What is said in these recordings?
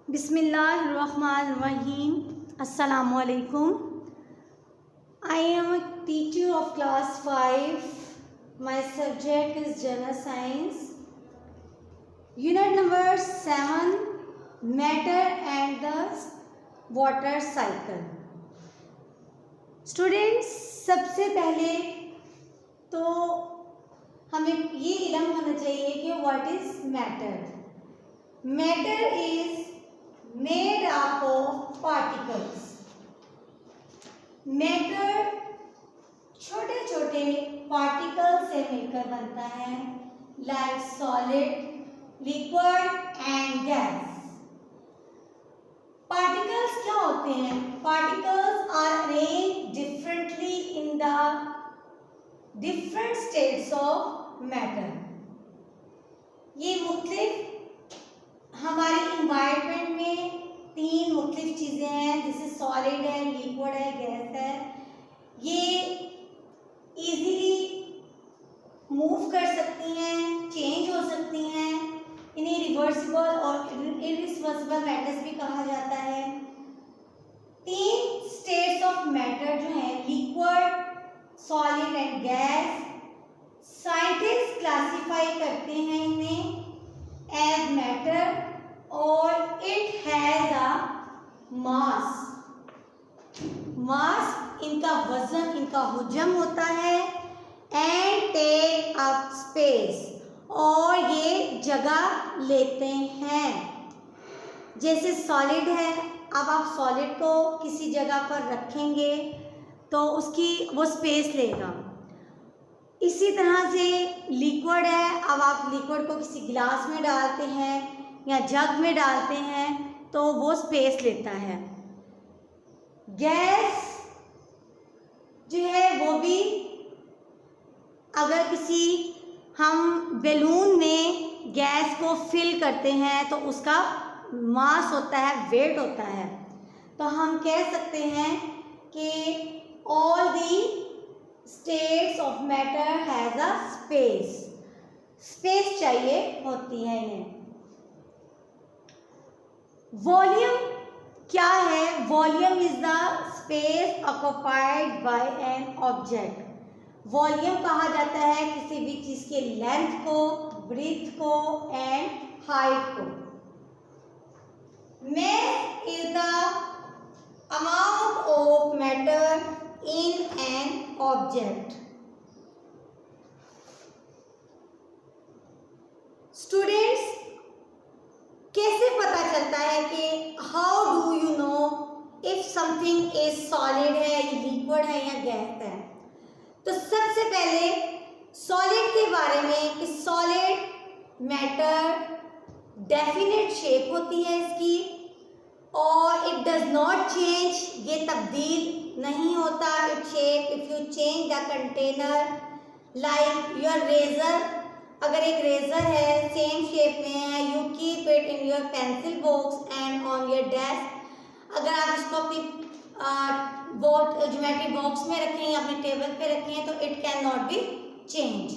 Bismillahirrahmanirrahim. Assalamu alaikum. I am a teacher of class 5. My subject is General Science. Unit number 7, Matter and the Water Cycle. Students, सबसे पहले तो हमें ये इल्म होना चाहिए कि what is matter. Matter is made up of particles. Matter छोटे छोटे पार्टिकल से मिलकर बनता है, like solid, liquid and gas. Particles क्या होते हैं? Particles are arranged differently in the different states of matter. ये मुख्तलिफ हमारे इन्वायरमेंट में तीन मुख्तलिफ चीज़ें हैं, जैसे सॉलिड है, लिक्विड है, गैस है. ये इजीली मूव कर सकती हैं, चेंज हो सकती हैं. इन्हें रिवर्सिबल और इरिवर्सिबल मैटर्स भी कहा जाता है. तीन स्टेट्स ऑफ मैटर जो हैं, liquid, solid and gas, scientist classify करते हैं इन्हें एज मैटर और इट हैज अ मास. मास इनका वजन, इनका हुजम होता है. एंड टेक अप स्पेस, और ये जगह लेते हैं. जैसे सॉलिड है, अब आप सॉलिड को किसी जगह पर रखेंगे तो उसकी वो स्पेस लेगा. इसी तरह से लिक्विड है, अब आप लिक्विड को किसी गिलास में डालते हैं या जग में डालते हैं तो वो स्पेस लेता है. गैस जो है वो भी, अगर किसी हम बैलून में गैस को फिल करते हैं तो उसका मास होता है, वेट होता है. तो हम कह सकते हैं कि all the states of matter has a space. Space चाहिए होती है इन्हें. वॉल्यूम क्या है? Volume is the space occupied by an object. Volume कहा जाता है किसी भी चीज के लेंथ को, ब्रीथ को एंड हाइट को. mass is the amount of matter in an object. Students, कैसे पता चलता है कि how do you know if something is solid है, liquid है या गैस है? तो सबसे पहले सॉलिड के बारे में कि सॉलिड मैटर डेफिनेट शेप होती है इसकी और इट डज नॉट चेंज, ये तब्दील नहीं होता. It shape, if you change the container like your razor, अगर एक रेजर है सेम शेप में है, you keep it in your pencil box and on your desk. अगर आप इसको अपनी ज्योमेट्री बॉक्स में रखें या अपने टेबल पे रखें तो it can not be change.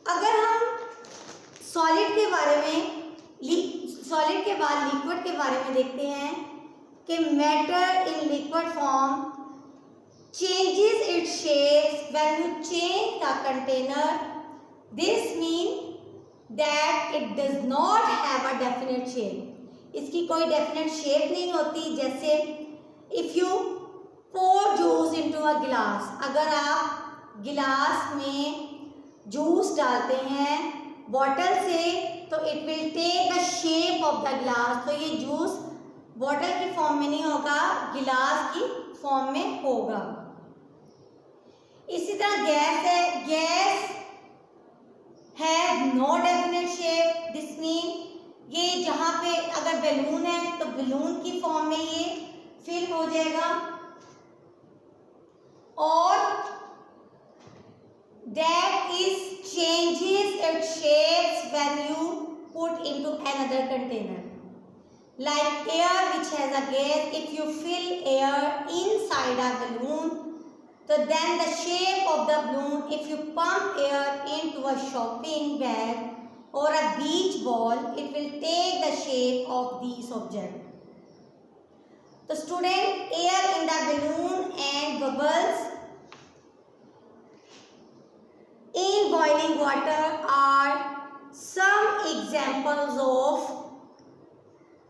अगर हम सॉलिड के बारे में, सॉलिड के बाद लिक्विड के बारे में देखते हैं कि matter in liquid form changes its shape when you change the container. This means that it does not have a definite shape. इसकी कोई definite shape नहीं होती. जैसे if you pour juice into a glass, अगर आप गिलास में juice डालते हैं बॉटल से तो it will take the shape of the glass. तो ये जूस बॉटल की फॉर्म में नहीं होगा, गिलास की फॉर्म में होगा. इसी तरह गैस है, gas has no definite shape. This mean ये जहाँ पे अगर बैलून है तो बैलून की फॉर्म में ये फिल हो जाएगा और that is changes it's shapes when you put into another container. Like air which has a gas, if you fill air inside a balloon, so then the shape of the balloon, if you pump air into a shopping bag, or a beach ball, it will take the shape of these objects. So student, air in the balloon and bubbles in boiling water are some examples of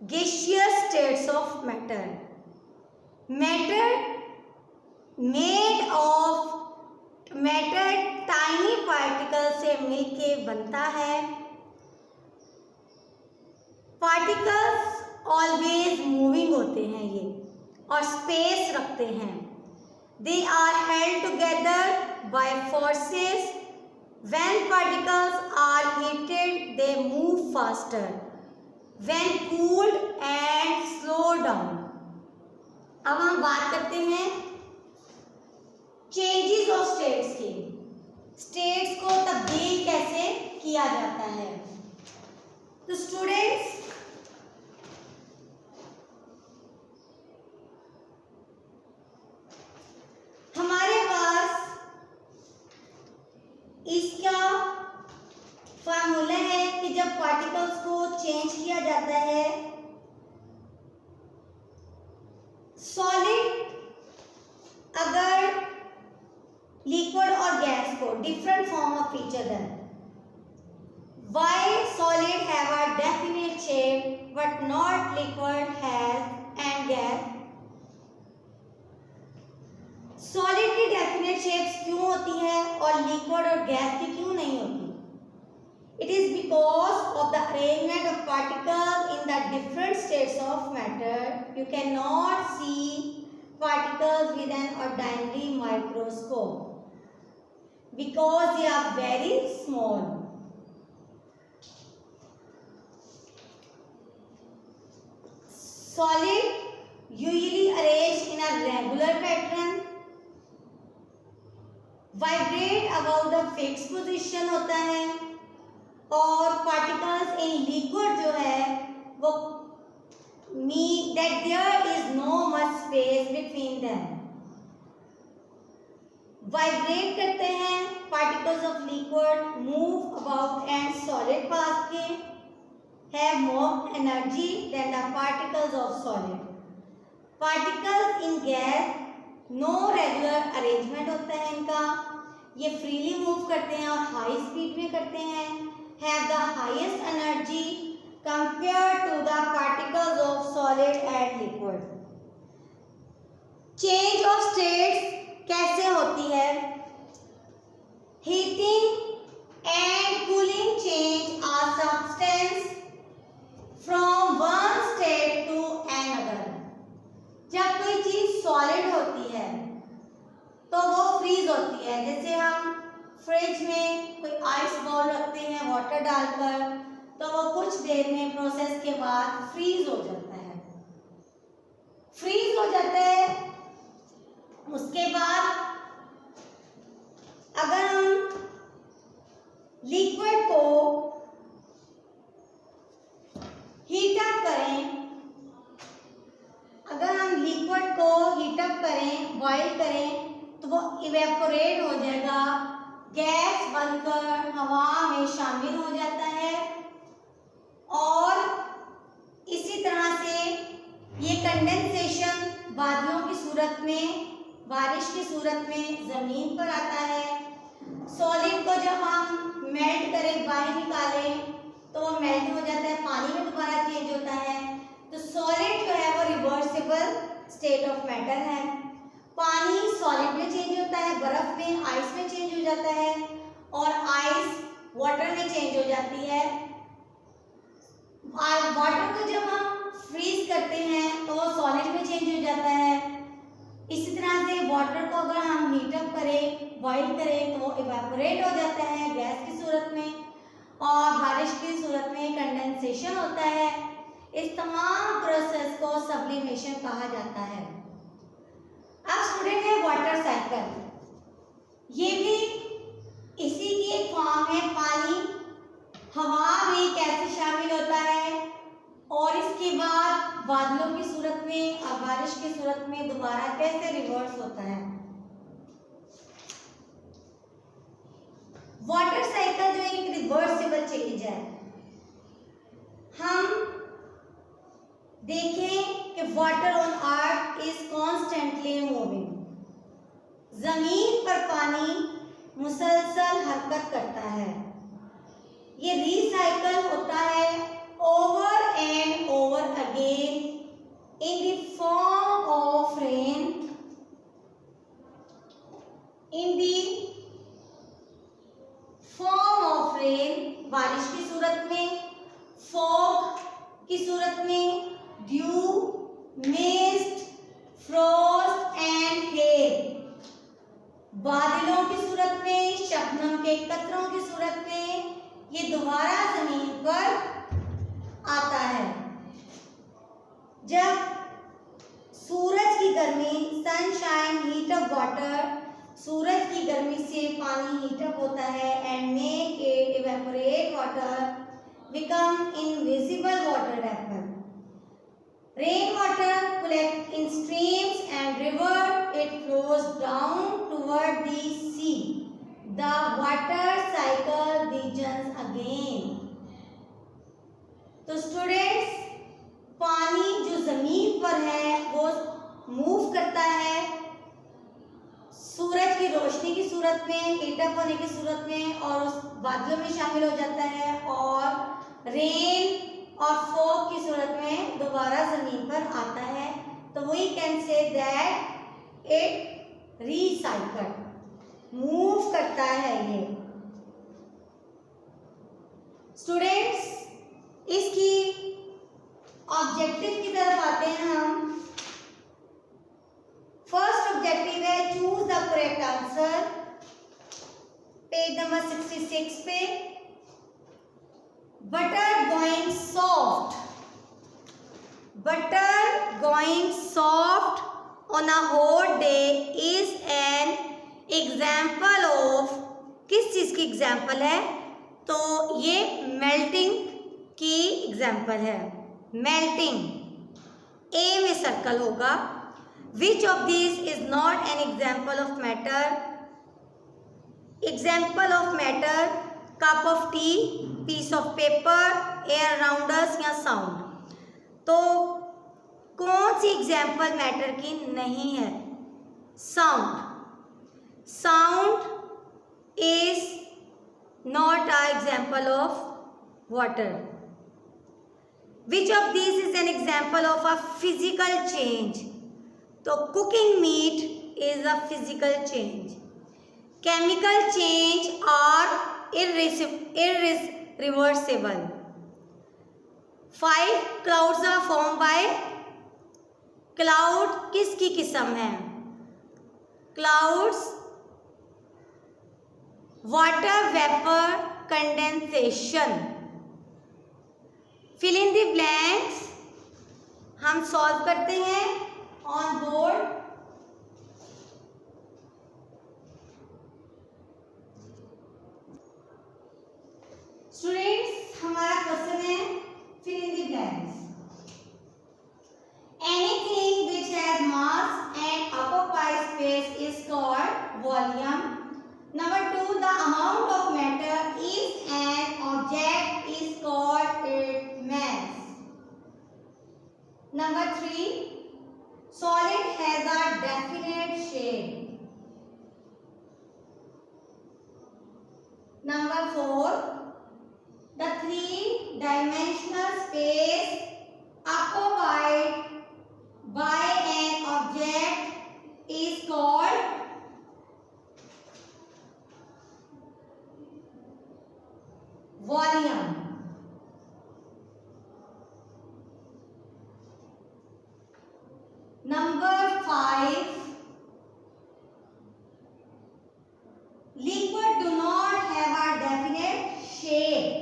gaseous states of matter. Matter tiny particle से मिलके बनता है. Particles always moving होते हैं ये और space रखते हैं. They are held together by forces. When particles are heated they move faster. When cooled and slow down. अब हम बात करते हैं चेंजेस ऑफ स्टेट्स की. स्टेट्स को तब्दील कैसे किया जाता है. तो स्टूडेंट्स, हमारे पास इसका फार्मूला है कि जब पार्टिकल्स को चेंज किया जाता है, सॉलिड अगर लिक्विड और गैस को different form of each other, while solid have a definite shape but not liquid has and gas. Solid की डेफिनेट शेप्स क्यों होती है और लिक्विड और गैस की क्यों नहीं होती? It is because of the arrangement of particles in the different states of matter. You cannot see particles with an ordinary microscope because they are very small. Solid usually arranged in a regular pattern, vibrate about the fixed position होता है, और particles in liquid जो है वो mean that there is no much space between them. Vibrate करते हैं. Particles of liquid move about and solid path के have more energy than the particles of solid. Particles in gas no regular arrangement होता है इनका. ये freely move करते हैं और high speed में करते हैं. Have the highest energy compared to the particles of solid and liquid. Change of states कैसे होती है? Heating and cooling change a substance from one state to another. जब कोई चीज सॉलिड होती है तो वो फ्रीज होती है. जैसे हम फ्रिज में कोई आइस बॉल रखते हैं वाटर डालकर, तो वो कुछ देर में प्रोसेस के बाद फ्रीज हो जाता है. फ्रीज हो जाता है. उसके बाद अगर हम लिक्विड को हीट अप करें, बॉईल करें, तो वो इवेपोरेट हो जाएगा. गैस बनकर हवा में शामिल हो जाता है और इसी तरह से ये कंडेंसेशन बादलों की सूरत में, बारिश की सूरत में ज़मीन पर आता है. सॉलिड को जब हम मेल्ट करें, बाहर निकालें, तो वो मेल्ट हो जाता है, पानी में दोबारा चेंज होता है. तो सॉलिड जो है वो रिवर्सिबल स्टेट ऑफ मैटर है. पानी सॉलिड में चेंज होता है, बर्फ में, आइस में चेंज हो जाता है, और आइस वाटर में चेंज हो जाती है. वाटर को जब हम फ्रीज करते हैं तो वो सॉलिड में चेंज हो जाता है. इसी तरह से वाटर को अगर हम हीटअप करें, बॉईल करें, तो वो इवेपोरेट हो जाता है गैस की सूरत में, और बारिश की सूरत में कंडेंसेशन होता है. इस तमाम प्रोसेस को सब्लिमेशन कहा जाता है. अब स्टूडेंट है वाटर साइकिल. ये भी इसी की एक फॉर्म है. पानी हवा में कैसे शामिल होता है और इसके बाद बादलों की सूरत में और बारिश की सूरत में दोबारा कैसे रिवर्स होता है. वाटर साइकिल जो एक रिवर्सिबल चेंज है। हम देखें कि water on earth is constantly moving. जमीन पर पानी मुसलसल हरकत करता है। ये रिसाइकल होता है over and over again in the form of rain, in the form of rain, बारिश की सूरत में, फॉग की सूरत में, due, mist, Frost and hell, बादलों की सूरत में, शबनम के कतरों की सूरत में ये दोबारा जमीन पर आता है। जब सूरज की गर्मी, सनशाइन, हीट ऑफ वाटर, सूरज की गर्मी से पानी हीट अप होता है and make it evaporate water, become invisible water vapour. Rain water collect in streams and river, it flows down toward the sea. The water cycle begins again. तो students, पानी जो जमीन पर है वो मूव करता है सूरज की रोशनी की सूरत में, हीट अप होने की सूरत में, और उस बादलों में शामिल हो जाता है, और रेन और फॉग की सूरत में दोबारा जमीन पर आता है। तो we can say that it recycle, move करता है ये। स्टूडेंट्स, इसकी ऑब्जेक्टिव की तरफ आते हैं हम। फर्स्ट ऑब्जेक्टिव है choose the correct answer, page number 66 पे। Butter going soft, butter going soft on a hot day is an example of, किस चीज की एग्जाम्पल है? तो ये मेल्टिंग की एग्जाम्पल है। मेल्टिंग, ए में सर्कल होगा। Which of these is not an example of matter? Example of matter, cup of tea, piece of paper, air around us या sound। तो कौन सी एग्जाम्पल मैटर की नहीं है? Sound. Sound is not a example of water. Which of these is an example of a physical change? तो cooking meat is a physical change. Chemical change are irreversible। 5 clouds are form by, cloud किसकी किस्म है? Clouds water vapour condensation. Fill in the blanks हम solve करते हैं on board. Students, हमारा question है fill in the blanks. Anything which has mass and occupies space is called volume. Number 2, the amount of matter is an object is called its mass. Number 3, solid has a definite shape. Number 4, the 3-dimensional space occupied by an object is called volume. Number 5, liquid do not have a definite shape.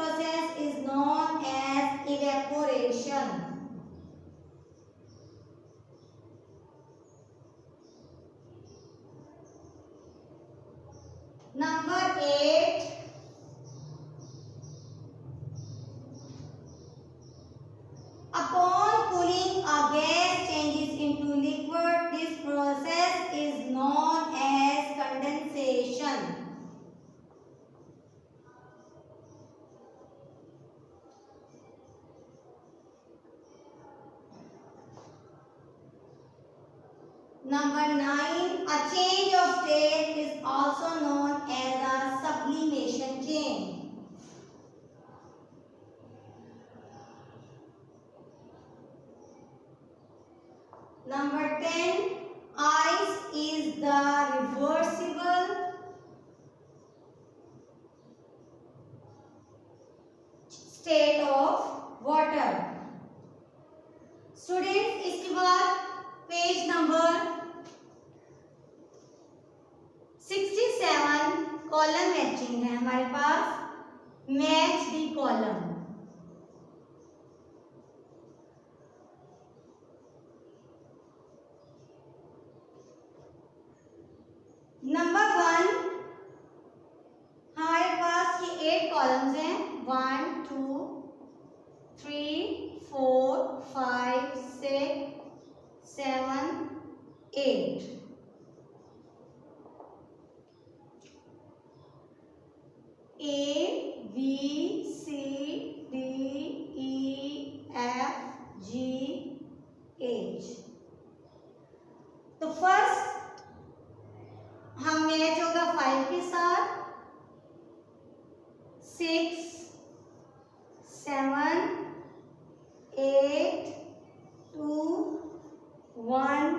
process is known as evaporation. Number 8. Upon cooling, a gas changes into liquid. This process is known as condensation. Number 9. A change of state is also known as a sublimation change. Number 10. Ice is the reversible state of water. Students इसके बाद page number 67 column matching है हमारे पास. Match the column. Number 1 हमारे पास ये 8 columns हैं. 1 2 3 4 5 6 7 8. A B C D E F G H. तो first हम मैच होगा 5 के साथ. 6 7 8 2 1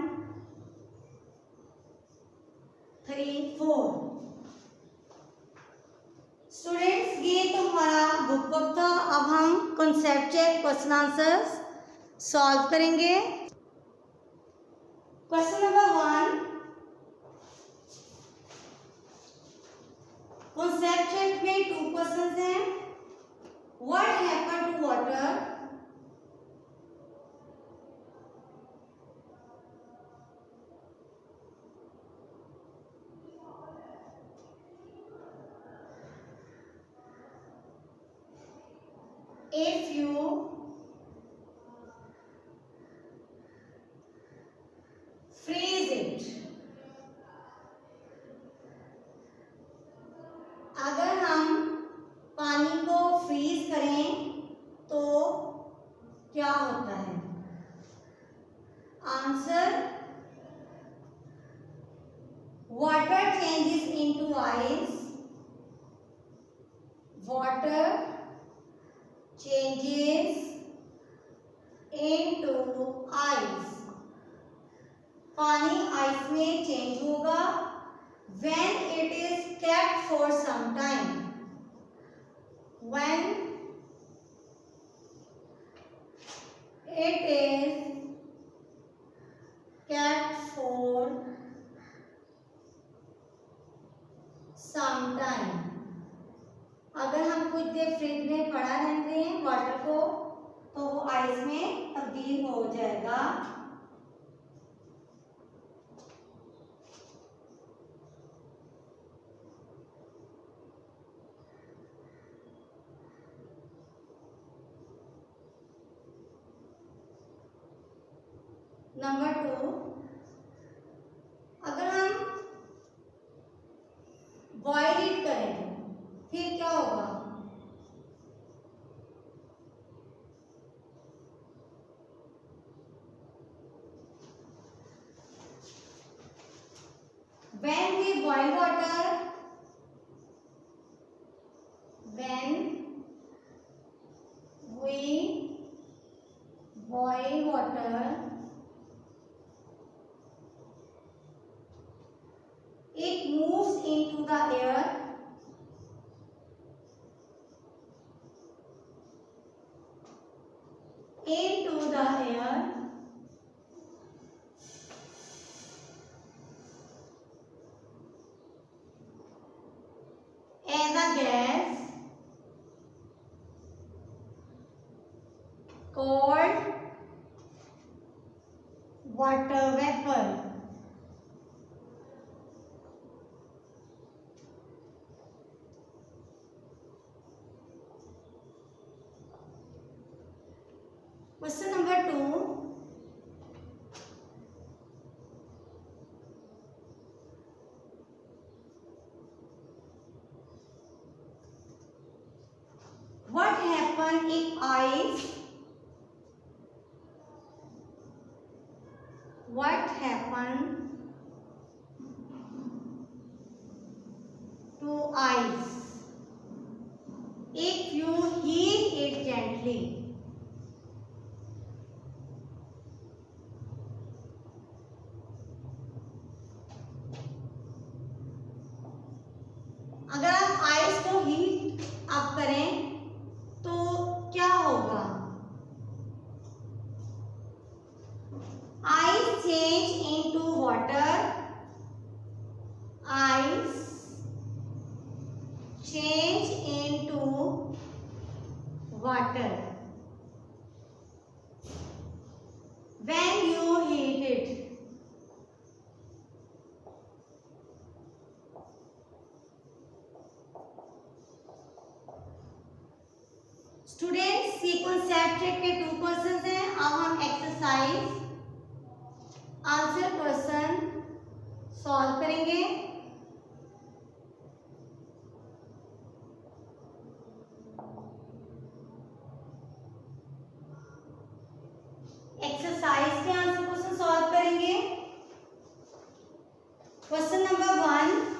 3 4. स्टूडेंट्स ये तो हमारा बुक वर्क था. अब हम concept check question answers solve करेंगे. Question number 1. कॉन्सेप्ट चेक में 2 क्वेश्चंस हैं. What happen to water if you freeze it. अगर हम पानी को फ्रीज करें तो क्या होता है? Answer water changes into ice. Water changes into ice. पानी आइस में चेंज होगा when it is kept for some time. When it is kept for some time. अगर हम कुछ देर फ्रिज में पड़ा रहते हैं वाटर को तो वो आइस में तब्दील हो जाएगा. नंबर 2. अगर हम बॉयल इट करें फिर क्या होगा? When we boil water, when we boil water, it moves into the air. Into the air. called water vapor. Question number 2. What happens if ice? What happens to ice if you heat it gently? अगर आप ice को heat up करें तो क्या होगा? Ice change into water. Ice change into water when you heat it. Students, ये concept के 2 questions हैं. अब हम एक्सरसाइज आंसर क्वेश्चन सॉल्व करेंगे. एक्सरसाइज के आंसर क्वेश्चन सॉल्व करेंगे. Question number 1.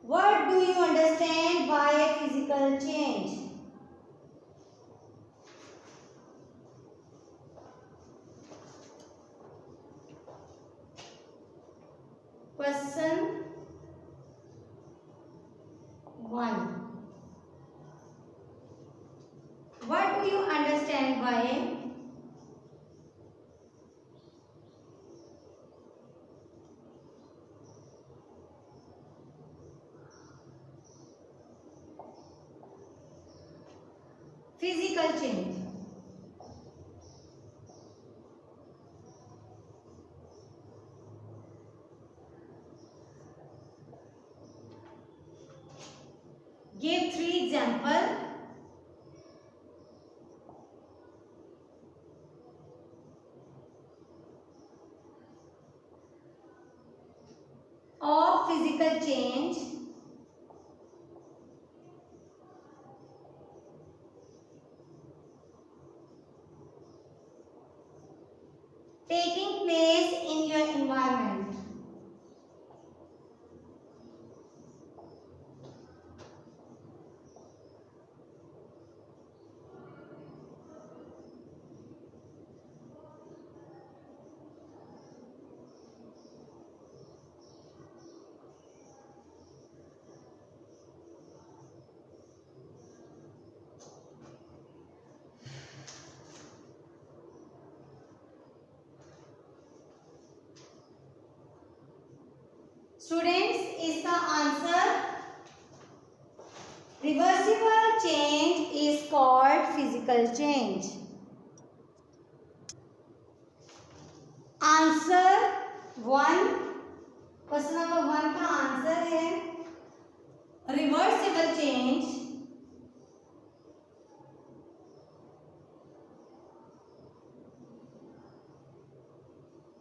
What do you understand by physical change? Question 1. What do you understand by physical change? Give 3 examples. Of physical change taking place in your environment. Students, इसका answer reversible change is called physical change. Answer 1. Question number 1 का answer है reversible change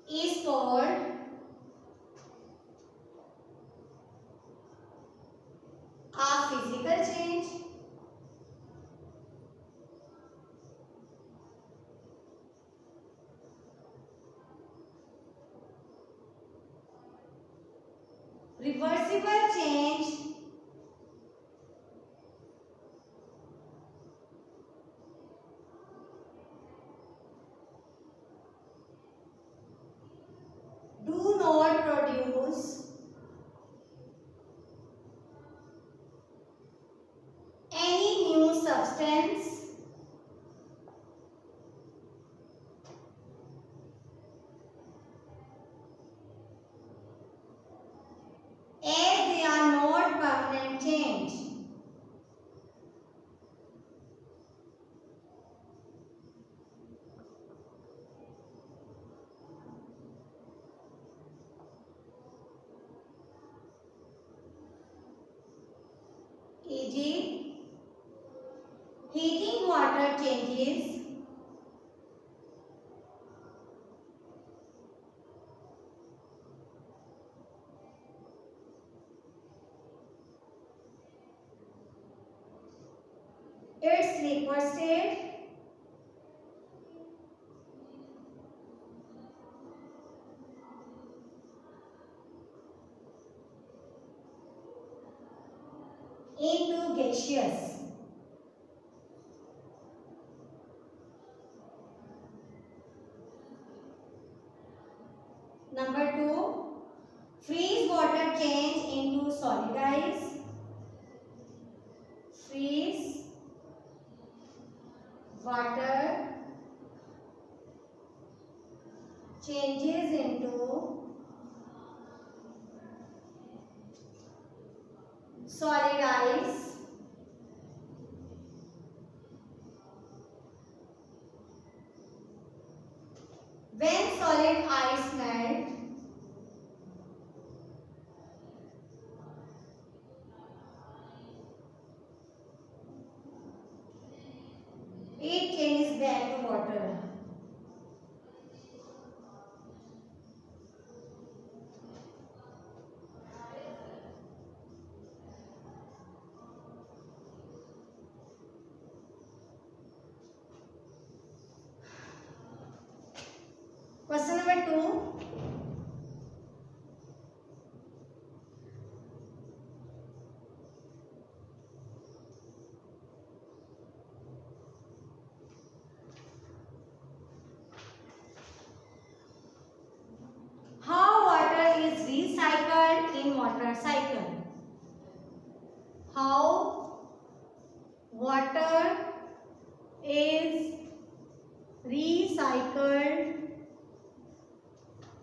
is called a physical change. Reversible change do not produce any new substance as they are not rigid. Heating water changes its liquid state into gaseous. Number 2, freeze water change into solid ice. Freeze water changes into solid ice. When solid ice melt, it changes back to water. Question number 2. How water is recycled in water cycle? How water is recycled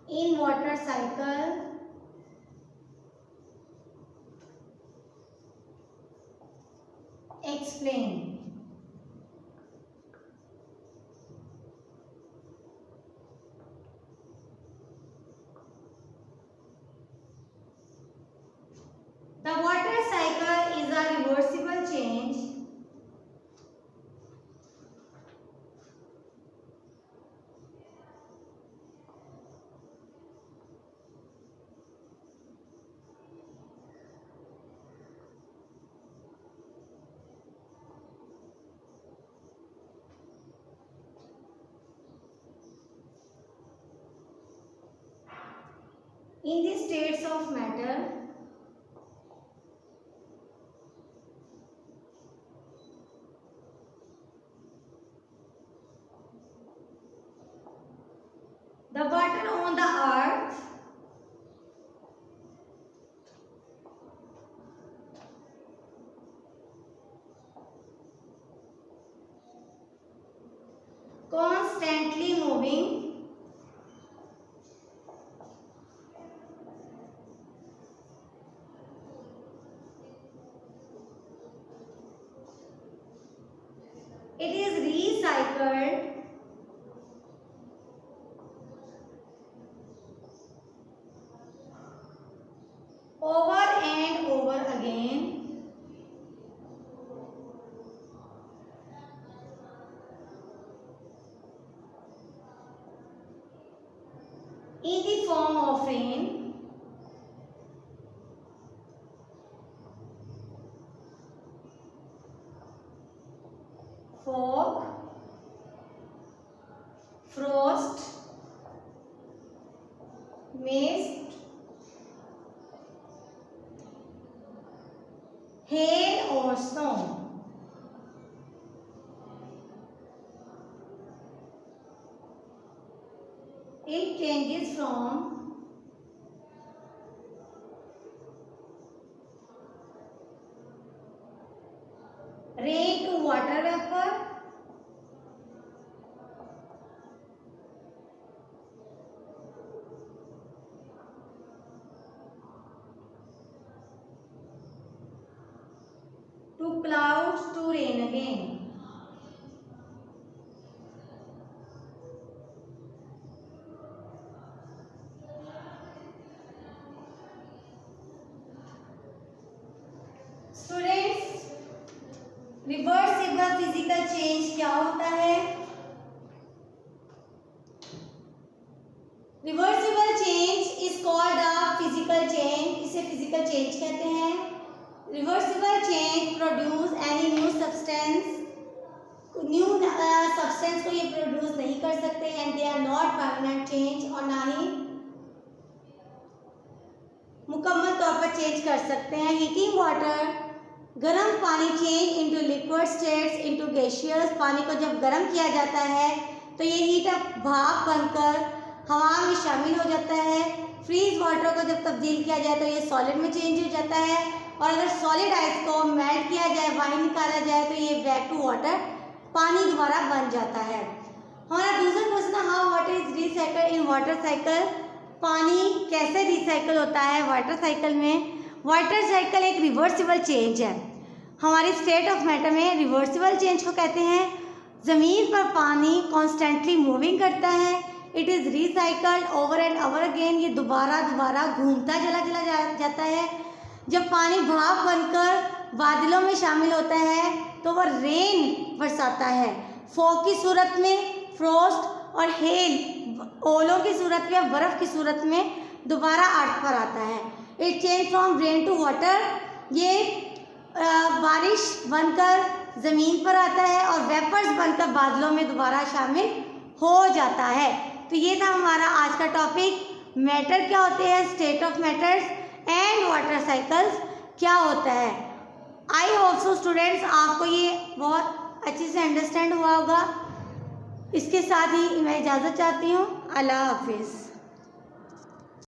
in water cycle? Explain. The water cycle is a reversible change in the states of matter the water on the earth constantly moving it is recycled over and over again in the form of rain, fog, frost, mist, hail or snow. It changes from rain to water vapor, to clouds to rain again. Students, reversible physical change क्या होता है? Reversible change is called a physical change, इसे physical change कहते हैं। Reversible change produce any new substance, new substance को ये produce नहीं कर सकते, and they are not permanent change, और ना ही मुकम्मल तौर पर चेंज कर सकते हैं। हीटिंग वाटर, गर्म पानी change into liquid states into gaseous, पानी को जब गर्म किया जाता है तो ये हीट अप भाप बनकर हवा में शामिल हो जाता है। फ्रीज वाटर को जब तब्दील किया जाए तो ये सॉलिड में चेंज हो जाता है, और अगर सॉलिड आइस को मेल्ट किया जाए, बाहर निकाला जाए तो ये बैक टू वाटर, पानी दोबारा बन जाता है। हमारा दूसरा क्वेश्चन है, how water is recycled in water cycle, पानी कैसे रिसाइकल होता है वाटर साइकिल में? वाटर साइकिल एक रिवर्सिबल चेंज है। हमारी स्टेट ऑफ मैटर में रिवर्सिबल चेंज को कहते हैं। ज़मीन पर पानी कॉन्स्टेंटली मूविंग करता है, it is recycled over and over again, ये दोबारा दोबारा घूमता चला जाता है। जब पानी भाप बनकर बादलों में शामिल होता है तो वह रेन बरसाता है, फॉग की सूरत में, फ्रोस्ट और हेल ओलों की सूरत में, बर्फ़ की सूरत में दोबारा अर्थ पर आता है। It change from rain to water, ये बारिश बनकर ज़मीन पर आता है और वेपर्स बनकर बादलों में दोबारा शामिल हो जाता है। तो ये था हमारा आज का टॉपिक, मैटर क्या होते हैं, state of matters and water cycles क्या होता है। आई होप सो स्टूडेंट्स आपको ये बहुत अच्छे से अंडरस्टैंड हुआ होगा। इसके साथ ही मैं इजाज़त चाहती हूँ। अल्लाह हाफिज़।